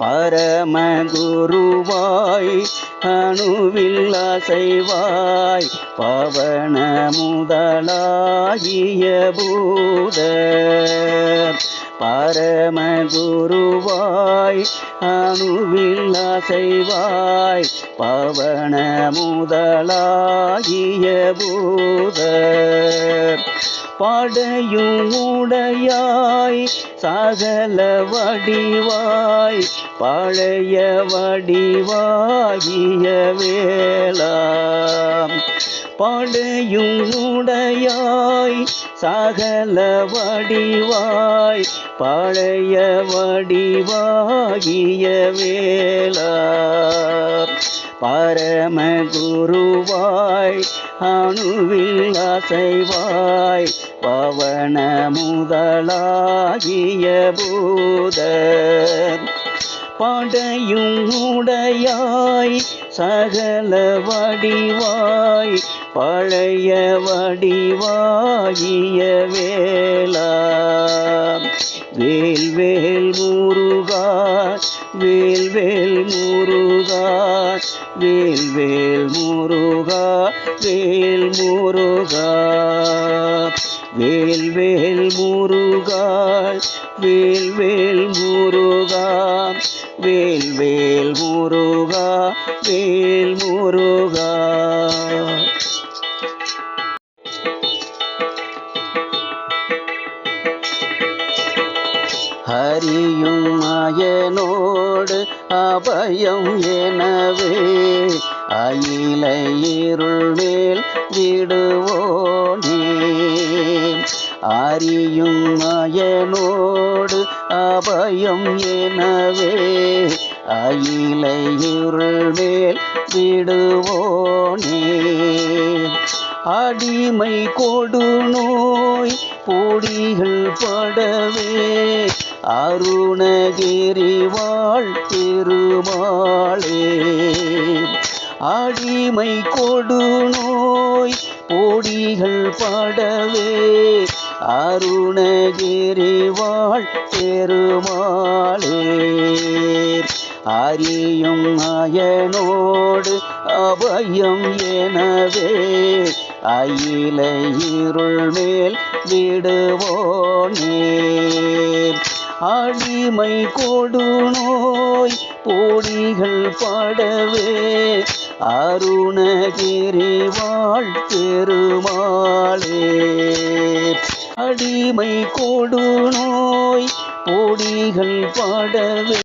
பரமகுருவாய் அணுவில் அசைவாய் பவன முதலாகிய பூத பரமகுருவாய் அணுவில் அசைவாய் பவன முதலாகிய பூத படையும் உடையாய் சகல வடிவாய் பழைய வடிவாகிய வேளா படையும் உடையாய் சகல வடிவாய் பழைய வடிவாகிய வேளா பரமகுருவாய் அணுவில் அசைவாய் பவன முதலாகிய பூத படையும் உடையாய் சகல வடிவாய் பழைய வடிவாகிய வேளா வேல்வேல் முருகா வேல்வேல் முருகா வேல்வேல் முருகா வேல் முருகா வேல்வேல் முருகா வேல்வேல் முருகா வேல்வேல் முருகா வேல் முருகா ஹரியும் அயனோடு அபயம் எனவே அயில இருள் மேல் விடுவோனே அறியும் அயனோடு அபயம் எனவே அயில இருள் மேல் விடுவோனே அடிமை கொடு நோய் பொடிகள் படவே அருணகிரி வாழ் பெருமாளே அடிமை கொடு நோய் பொடிகள் படவே அருணகிரி வாழ் பெருமாளே அறியும் அயனோடு அபயம் எனவே அயில இருள் மேல் விடுவோனே அடிமை கொடு நோய் பொடிகள் படவே அருணகிரி வாழ் பெருமாளே அடிமை கொடு நோய் பொடிகள் படவே